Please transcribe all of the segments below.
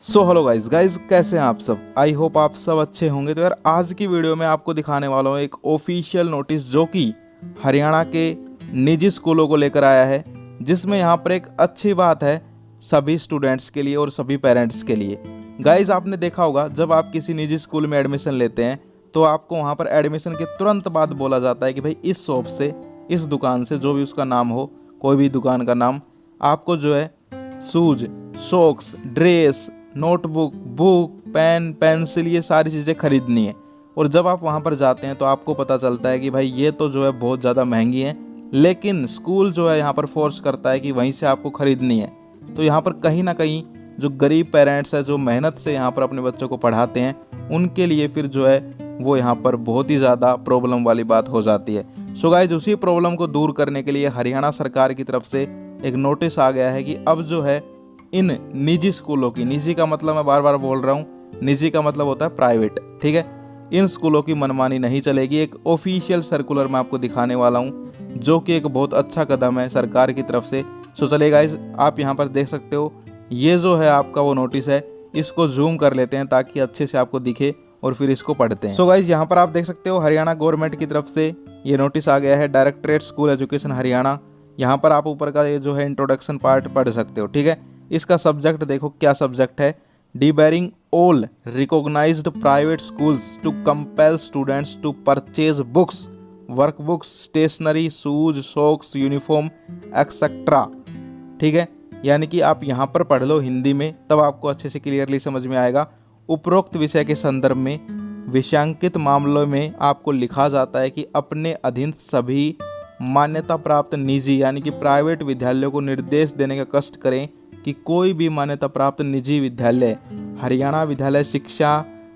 Hello guys कैसे हैं आप सब। आई होप आप सब अच्छे होंगे। तो यार आज की वीडियो में आपको दिखाने वाला हूँ एक ऑफिशियल नोटिस जो कि हरियाणा के निजी स्कूलों को लेकर आया है, जिसमें यहाँ पर एक अच्छी बात है सभी स्टूडेंट्स के लिए और सभी पेरेंट्स के लिए। गाइस आपने देखा होगा जब आप किसी निजी स्कूल में एडमिशन लेते हैं तो आपको वहाँ पर एडमिशन के तुरंत बाद बोला जाता है कि भाई इस शॉप से, इस दुकान से, जो भी उसका नाम हो, कोई भी दुकान का नाम, आपको जो है shoes, socks, dress, notebook, book, pen, pencil, ये सारी चीज़ें खरीदनी है। और जब आप वहाँ पर जाते हैं तो आपको पता चलता है कि भाई ये तो जो है बहुत ज़्यादा महंगी है, लेकिन स्कूल जो है यहाँ पर फोर्स करता है कि वहीं से आपको खरीदनी है। तो यहाँ पर कहीं ना कहीं जो गरीब पेरेंट्स हैं, जो मेहनत से यहाँ पर अपने बच्चों को पढ़ाते हैं, उनके लिए फिर जो है वो यहाँ पर बहुत ही ज़्यादा प्रॉब्लम वाली बात हो जाती है। सो गाइस उसी प्रॉब्लम को दूर करने के लिए हरियाणा सरकार की तरफ से एक नोटिस आ गया है कि अब जो है इन निजी स्कूलों की, निजी का मतलब मैं बार बार बोल रहा हूँ, निजी का मतलब होता है प्राइवेट, ठीक है, इन स्कूलों की मनमानी नहीं चलेगी। एक ऑफिशियल सर्कुलर मैं आपको दिखाने वाला हूँ जो कि एक बहुत अच्छा कदम है सरकार की तरफ से। सो चलिए गाइस आप यहाँ पर देख सकते हो, ये जो है आपका वो नोटिस है, इसको जूम कर लेते हैं ताकि अच्छे से आपको दिखे और फिर इसको पढ़ते हैं। सो गाइस यहाँ पर आप देख सकते हो हरियाणा गवर्नमेंट की तरफ से ये नोटिस आ गया है, डायरेक्टरेट स्कूल एजुकेशन हरियाणा। यहाँ पर आप ऊपर का ये जो है इंट्रोडक्शन पार्ट पढ़ सकते हो, ठीक है। इसका सब्जेक्ट देखो क्या सब्जेक्ट है, debarring all recognised private schools to compel students to purchase books, workbooks, stationery, shoes, socks, uniform etcetera, ठीक है। यानी कि आप यहाँ पर पढ़ लो हिंदी में, तब आपको अच्छे से क्लियरली समझ में आएगा। उपरोक्त विषय के संदर्भ में विषयांकित मामलों में आपको लिखा जाता है कि अपने अधीन सभी मान्यता प्राप्त निजी यानी कि प्राइवेट विद्यालयों को निर्देश देने का कष्ट करें कि कोई भी मान्यता प्राप्त निजी विद्यालय हरियाणा विद्यालय शिक्षा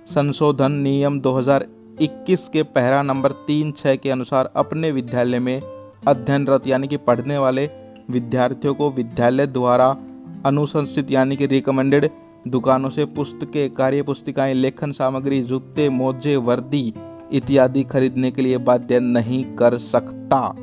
संशोधन नियम 2021 के पैरा नंबर 3(6) के अनुसार अपने विद्यालय में अध्ययनरत यानी कि पढ़ने वाले विद्यार्थियों को विद्यालय द्वारा अनुशंसित यानी कि रिकमेंडेड दुकानों से पुस्तकें, कार्य पुस्तिकाएं, लेखन सामग्री, जूते, मोजे, वर्दी इत्यादि खरीदने के लिए बाध्य नहीं कर सकता।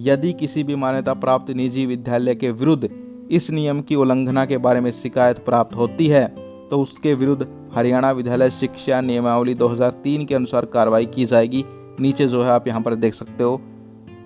यदि किसी भी मान्यता प्राप्त निजी विद्यालय के विरुद्ध इस नियम की उल्लंघना के बारे में शिकायत प्राप्त होती है तो उसके विरुद्ध हरियाणा विद्यालय शिक्षा नियमावली 2003 के अनुसार कार्रवाई की जाएगी। नीचे जो है आप यहाँ पर देख सकते हो,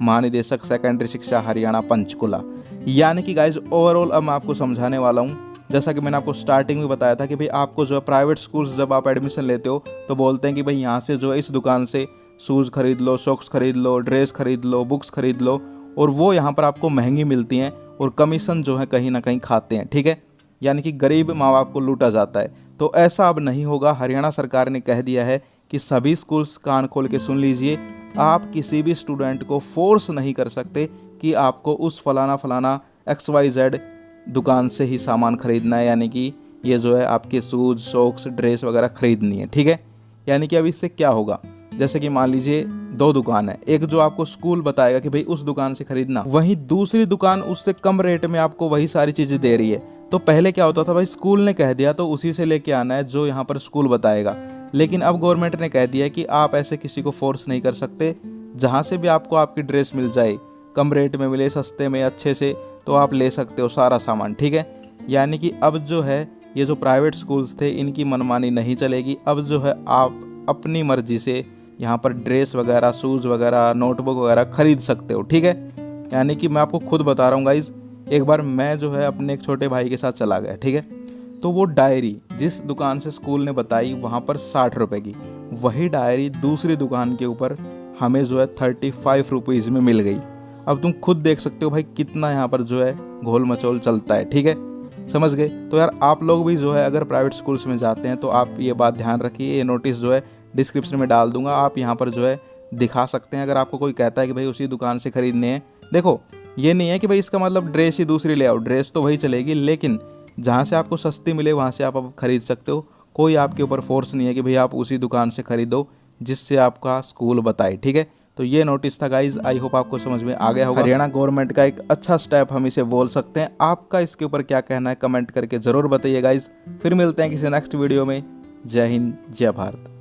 महानिदेशक सेकेंडरी शिक्षा हरियाणा पंचकुला। यानी कि गाइज ओवरऑल अब मैं आपको समझाने वाला हूँ। जैसा कि मैंने आपको स्टार्टिंग में बताया था कि भाई आपको जो है प्राइवेट स्कूल्स जब आप एडमिशन लेते हो तो बोलते हैं कि भाई यहाँ से जो है इस दुकान से शूज़ खरीद लो, सॉक्स खरीद लो, ड्रेस खरीद लो, बुक्स खरीद लो, और वो यहाँ पर आपको महंगी मिलती हैं और कमीशन जो है कहीं ना कहीं खाते हैं, ठीक है। यानी कि गरीब माँ बाप को लूटा जाता है। तो ऐसा अब नहीं होगा। हरियाणा सरकार ने कह दिया है कि सभी स्कूल्स कान खोल के सुन लीजिए, आप किसी भी स्टूडेंट को फोर्स नहीं कर सकते कि आपको उस फलाना XYZ दुकान से ही सामान खरीदना है, यानी कि ये जो है आपके शूज, सॉक्स, ड्रेस वगैरह खरीदनी है, ठीक है। यानी कि अब इससे क्या होगा, जैसे कि मान लीजिए 2 दुकान है, एक जो आपको स्कूल बताएगा कि भाई उस दुकान से खरीदना, वहीं दूसरी दुकान उससे कम रेट में आपको वही सारी चीज़ें दे रही है। तो पहले क्या होता था, भाई स्कूल ने कह दिया तो उसी से लेके आना है जो यहाँ पर स्कूल बताएगा। लेकिन अब गवर्नमेंट ने कह दिया कि आप ऐसे किसी को फोर्स नहीं कर सकते। जहाँ से भी आपको आपकी ड्रेस मिल जाए, कम रेट में मिले, सस्ते में, अच्छे से, तो आप ले सकते हो सारा सामान, ठीक है। यानी कि अब जो है ये जो प्राइवेट स्कूल्स थे इनकी मनमानी नहीं चलेगी। अब जो है आप अपनी मर्जी से यहाँ पर ड्रेस वगैरह, शूज़ वगैरह, नोटबुक वगैरह खरीद सकते हो, ठीक है। यानी कि मैं आपको खुद बता रहा हूँ गाइज़, एक बार मैं जो है अपने एक छोटे भाई के साथ चला गया, ठीक है। तो वो डायरी जिस दुकान से स्कूल ने बताई वहाँ पर 60 रुपये की, वही डायरी दूसरी दुकान के ऊपर हमें जो है 35 रुपीज़ में मिल गई। अब तुम खुद देख सकते हो भाई कितना यहाँ पर जो है घोल मचोल चलता है, ठीक है, समझ गए। तो यार आप लोग भी जो है अगर प्राइवेट स्कूल्स में जाते हैं तो आप ये बात ध्यान रखिए। ये नोटिस जो है डिस्क्रिप्शन में डाल दूंगा, आप यहाँ पर जो है दिखा सकते हैं। अगर आपको कोई कहता है कि भाई उसी दुकान से खरीदने हैं, देखो ये नहीं है कि भाई इसका मतलब ड्रेस ही दूसरी ले आओ, ड्रेस तो वही चलेगी, लेकिन जहाँ से आपको सस्ती मिले वहाँ से आप खरीद सकते हो। कोई आपके ऊपर फोर्स नहीं है कि भाई आप उसी दुकान से खरीदो जिससे आपका स्कूल बताए, ठीक है। तो ये नोटिस था गाइज, आई होप आपको समझ में आ गया होगा। हरियाणा गवर्नमेंट का एक अच्छा स्टेप हम इसे बोल सकते हैं। आपका इसके ऊपर क्या कहना है कमेंट करके जरूर बताइए गाइज। फिर मिलते हैं किसी नेक्स्ट वीडियो में। जय हिंद, जय भारत।